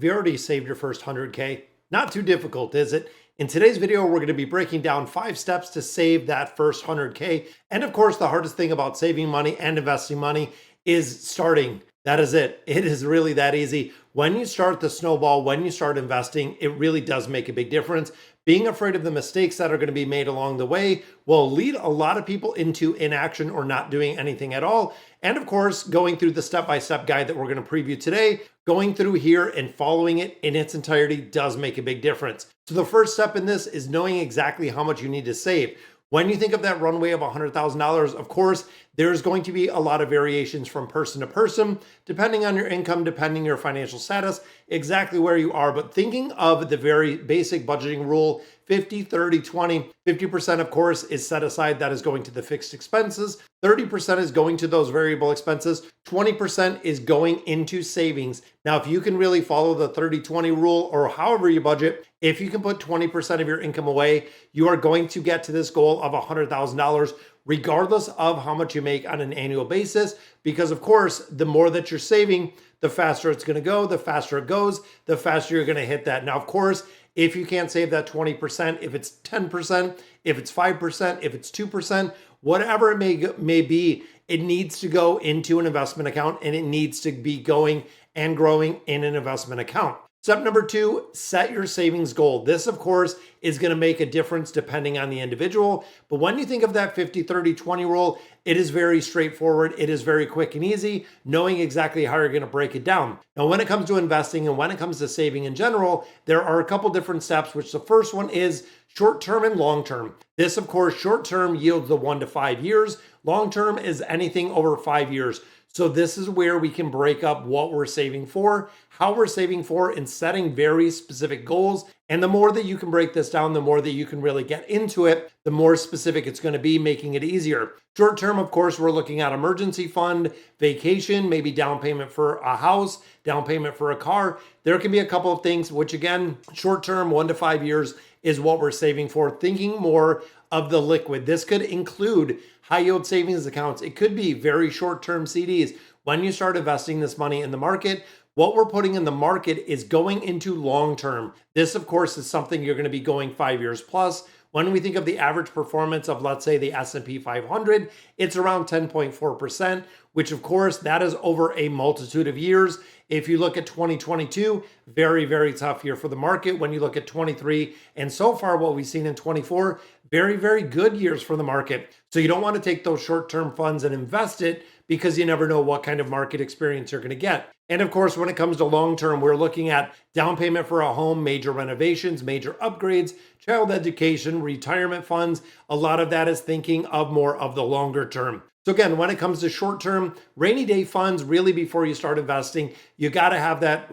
Have you already saved your first 100K? Not too difficult, is it? In today's video, we're going to be breaking down 5 steps to save that first 100K. And of course, the hardest thing about saving money and investing money is starting. That is it. It is really that easy. When you start the snowball, when you start investing, it really does make a big difference. Being afraid of the mistakes that are going to be made along the way will lead a lot of people into inaction or not doing anything at all. And of course, going through the step-by-step guide that we're going to preview today, going through here and following it in its entirety does make a big difference. So the first step in this is knowing exactly how much you need to save. When you think of that runway of $100,000, of course, there's going to be a lot of variations from person to person, depending on your income, depending on your financial status, exactly where you are. But thinking of the very basic budgeting rule, 50, 30, 20, 50% of course is set aside, that is going to the fixed expenses. 30% is going to those variable expenses. 20% is going into savings. Now, if you can really follow the 30-20 rule or however you budget, if you can put 20% of your income away, you are going to get to this goal of $100,000 regardless of how much you make on an annual basis. Because of course, the more that you're saving, the faster it's going to go, the faster it goes, the faster you're going to hit that. Now, of course, if you can't save that 20%, if it's 10%, if it's 5%, if it's 2%, whatever it may be, it needs to go into an investment account and it needs to be going and growing in an investment account. Step number 2, set your savings goal. This, of course, is going to make a difference depending on the individual. But when you think of that 50, 30, 20 rule, it is very straightforward. It is very quick and easy, knowing exactly how you're going to break it down. Now, when it comes to investing and when it comes to saving in general, there are a couple different steps, which the first one is short-term and long-term. This, of course, short-term yields the 1 to 5 years. Long-term is anything over 5 years. So this is where we can break up what we're saving for, how we're saving for, and setting very specific goals. And the more that you can break this down, the more that you can really get into it, the more specific it's going to be, making it easier. Short term, of course, we're looking at emergency fund, vacation, maybe down payment for a house, down payment for a car. There can be a couple of things, which again, short term, 1 to 5 years is what we're saving for. Thinking more of the liquid. This could include high yield savings accounts. It could be very short-term CDs. When you start investing this money in the market, what we're putting in the market is going into long-term. This, of course, is something you're going to be going 5 years plus. When we think of the average performance of, let's say, the S&P 500, it's around 10.4%, which of course, that is over a multitude of years. If you look at 2022, very, very tough year for the market. When you look at 23 and so far what we've seen in 24, very, very good years for the market. So you don't want to take those short-term funds and invest it because you never know what kind of market experience you're going to get. And of course, when it comes to long-term, we're looking at down payment for a home, major renovations, major upgrades, child education, retirement funds. A lot of that is thinking of more of the longer term. So again, when it comes to short-term rainy day funds, really before you start investing, you got to have that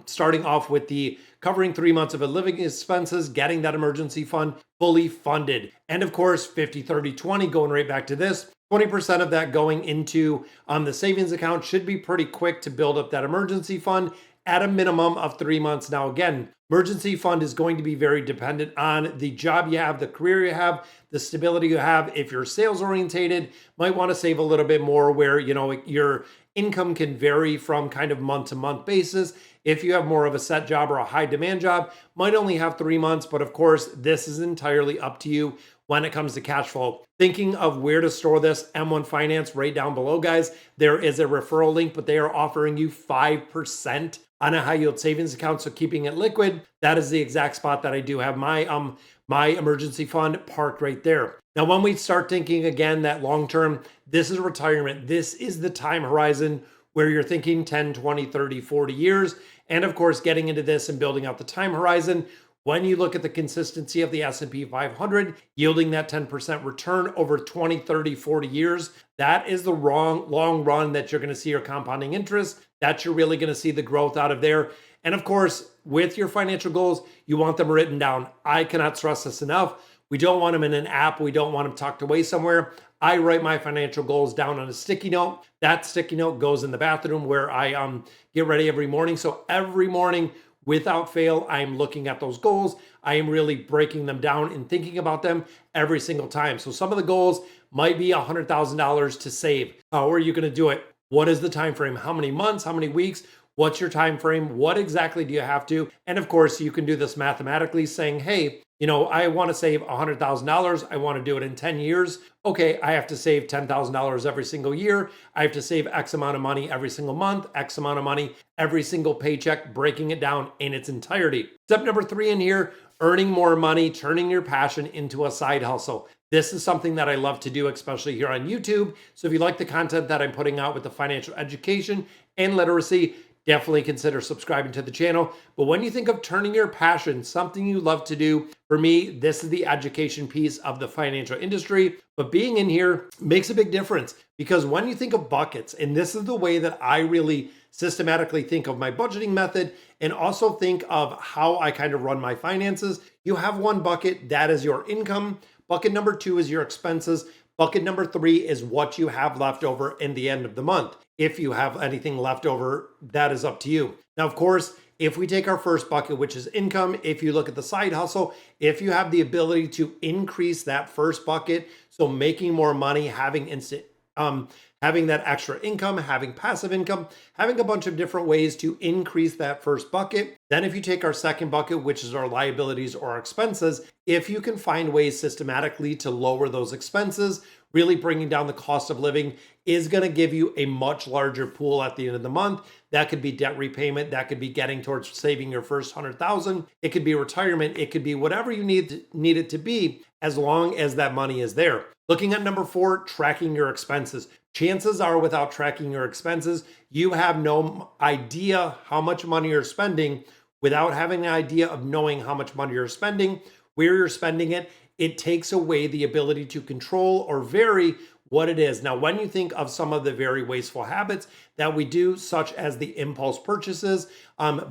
starting off with the covering 3 months of living expenses, getting that emergency fund fully funded. And of course, 50, 30, 20, going right back to this, 20% of that going into the savings account should be pretty quick to build up that emergency fund at a minimum of 3 months. Now, again, emergency fund is going to be very dependent on the job you have, the career you have, the stability you have. If you're sales orientated, might want to save a little bit more where, your income can vary from kind of month to month basis. If you have more of a set job or a high demand job, might only have 3 months. But of course, this is entirely up to you when it comes to cash flow. Thinking of where to store this, M1 Finance right down below, guys. There is a referral link, but they are offering you 5% on a high yield savings account. So keeping it liquid, that is the exact spot that I do have my emergency fund parked right there. Now, when we start thinking again, that long-term, this is retirement. This is the time horizon where you're thinking 10, 20, 30, 40 years. And of course, getting into this and building out the time horizon, when you look at the consistency of the S&P 500, yielding that 10% return over 20, 30, 40 years, that is the long run that you're going to see your compounding interest, that you're really going to see the growth out of there. And of course, with your financial goals, you want them written down. I cannot stress this enough. We don't want them in an app. We don't want them tucked away somewhere. I write my financial goals down on a sticky note. That sticky note goes in the bathroom where I get ready every morning. So every morning, without fail, I am looking at those goals. I am really breaking them down and thinking about them every single time. So some of the goals might be $100,000 to save. How are you going to do it? What is the time frame? How many months? How many weeks? What's your time frame? What exactly do you have to? And of course, you can do this mathematically saying, hey, I want to save $100,000. I want to do it in 10 years. Okay, I have to save $10,000 every single year. I have to save X amount of money every single month, X amount of money every single paycheck, breaking it down in its entirety. Step number 3 in here, earning more money, turning your passion into a side hustle. This is something that I love to do, especially here on YouTube. So if you like the content that I'm putting out with the financial education and literacy, definitely consider subscribing to the channel. But when you think of turning your passion, something you love to do, for me, this is the education piece of the financial industry. But being in here makes a big difference, because when you think of buckets, and this is the way that I really systematically think of my budgeting method and also think of how I kind of run my finances, you have one bucket that is your income. Bucket number 2 is your expenses. Bucket number 3 is what you have left over in the end of the month. If you have anything left over, that is up to you. Now, of course, if we take our first bucket, which is income, if you look at the side hustle, if you have the ability to increase that first bucket, so making more money, having having that extra income, having passive income, having a bunch of different ways to increase that first bucket. Then if you take our second bucket, which is our liabilities or our expenses, if you can find ways systematically to lower those expenses, really bringing down the cost of living is going to give you a much larger pool at the end of the month. That could be debt repayment. That could be getting towards saving your first 100,000. It could be retirement. It could be whatever you need it to be, as long as that money is there. Looking at number 4, tracking your expenses. Chances are, without tracking your expenses, you have no idea how much money you're spending. Without having an idea of knowing how much money you're spending, where you're spending it, it takes away the ability to control or vary what it is. Now, when you think of some of the very wasteful habits that we do, such as the impulse purchases,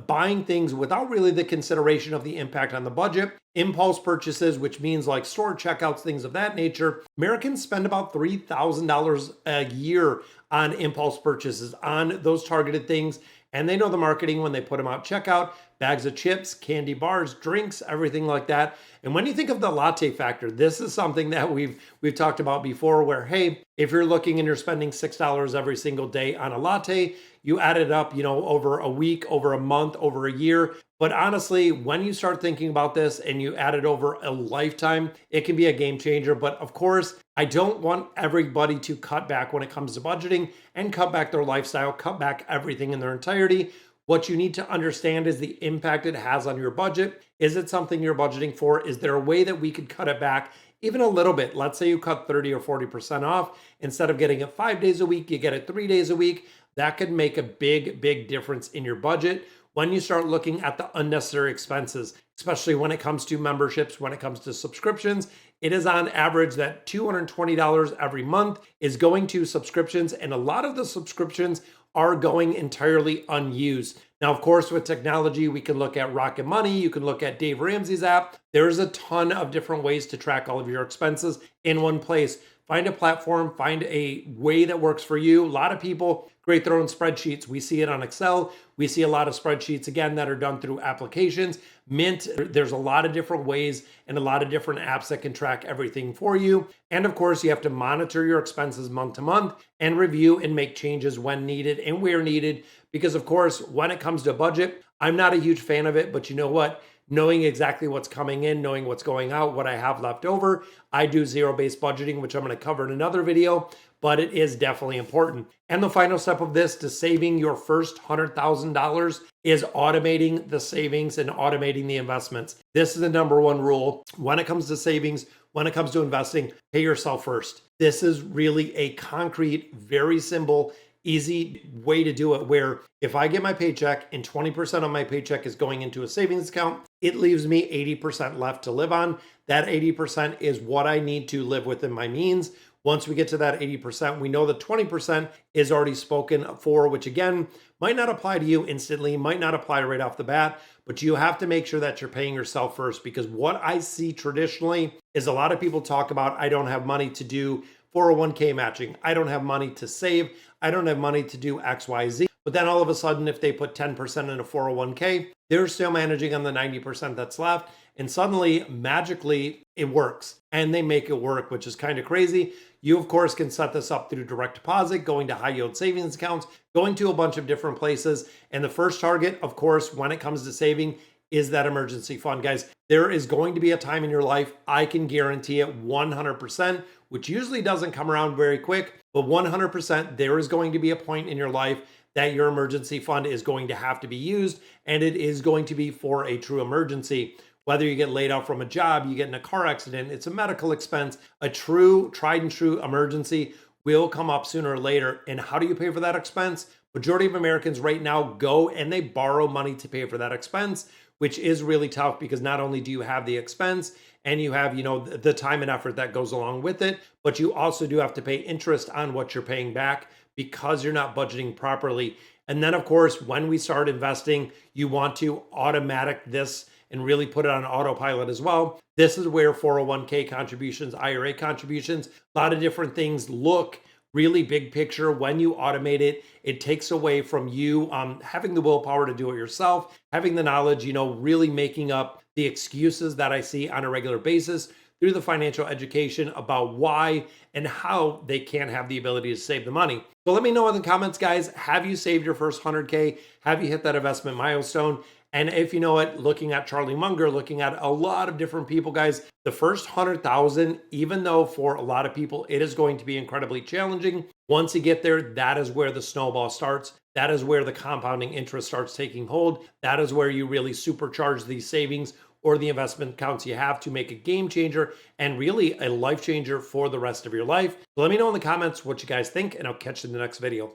buying things without really the consideration of the impact on the budget, impulse purchases, which means like store checkouts, things of that nature, Americans spend about $3,000 a year on impulse purchases, on those targeted things. And they know the marketing when they put them out checkout, bags of chips, candy bars, drinks, everything like that. And when you think of the latte factor, this is something that we've talked about before, where, hey, if you're looking and you're spending $6 every single day on a latte, you add it up, over a week, over a month, over a year. But honestly, when you start thinking about this and you add it over a lifetime, it can be a game changer. But of course, I don't want everybody to cut back when it comes to budgeting and cut back their lifestyle, cut back everything in their entirety. What you need to understand is the impact it has on your budget. Is it something you're budgeting for? Is there a way that we could cut it back even a little bit? Let's say you cut 30 or 40% off. Instead of getting it 5 days a week, you get it 3 days a week. That could make a big, big difference in your budget when you start looking at the unnecessary expenses, especially when it comes to memberships, when it comes to subscriptions. It is on average that $220 every month is going to subscriptions, and a lot of the subscriptions are going entirely unused. Now, of course, with technology, we can look at Rocket Money. You can look at Dave Ramsey's app. There's a ton of different ways to track all of your expenses in one place. Find a platform, find a way that works for you. A lot of people create their own spreadsheets. We see it on Excel. We see a lot of spreadsheets, again, that are done through applications. Mint, there's a lot of different ways and a lot of different apps that can track everything for you. And of course, you have to monitor your expenses month to month and review and make changes when needed and where needed. Because of course, when it comes to budget, I'm not a huge fan of it, but you know what? Knowing exactly what's coming in, knowing what's going out, what I have left over. I do zero-based budgeting, which I'm going to cover in another video, but it is definitely important. And the final step of this to saving your first $100,000 is automating the savings and automating the investments. This is the number one rule when it comes to savings, when it comes to investing. Pay yourself first. This is really a concrete, very simple, easy way to do it, where if I get my paycheck and 20% of my paycheck is going into a savings account, it leaves me 80% left to live on. That 80% is what I need to live within my means. Once we get to that 80%, we know the 20% is already spoken for, which again, might not apply to you instantly, might not apply right off the bat, but you have to make sure that you're paying yourself first. Because what I see traditionally is a lot of people talk about, I don't have money to do 401k matching. I don't have money to save. I don't have money to do X, Y, Z. But then all of a sudden, if they put 10% in a 401k, they're still managing on the 90% that's left. And suddenly, magically, it works. And they make it work, which is kind of crazy. You, of course, can set this up through direct deposit, going to high yield savings accounts, going to a bunch of different places. And the first target, of course, when it comes to saving, is that emergency fund, guys. There is going to be a time in your life, I can guarantee it 100%, which usually doesn't come around very quick, but 100%, there is going to be a point in your life that your emergency fund is going to have to be used, and it is going to be for a true emergency. Whether you get laid off from a job, you get in a car accident, it's a medical expense, a true, tried and true emergency will come up sooner or later. And how do you pay for that expense? Majority of Americans right now go and they borrow money to pay for that expense, which is really tough because not only do you have the expense and you have, the time and effort that goes along with it, but you also do have to pay interest on what you're paying back because you're not budgeting properly. And then, of course, when we start investing, you want to automatic this and really put it on autopilot as well. This is where 401k contributions, IRA contributions, a lot of different things look really big picture. When you automate it, it takes away from you having the willpower to do it yourself, having the knowledge, really making up the excuses that I see on a regular basis through the financial education about why and how they can't have the ability to save the money. So let me know in the comments, guys, have you saved your first 100K? Have you hit that investment milestone? And if you know it, looking at Charlie Munger, looking at a lot of different people, guys, the first 100,000, even though for a lot of people, it is going to be incredibly challenging. Once you get there, that is where the snowball starts. That is where the compounding interest starts taking hold. That is where you really supercharge these savings or the investment accounts you have to make a game changer and really a life changer for the rest of your life. So let me know in the comments what you guys think, and I'll catch you in the next video.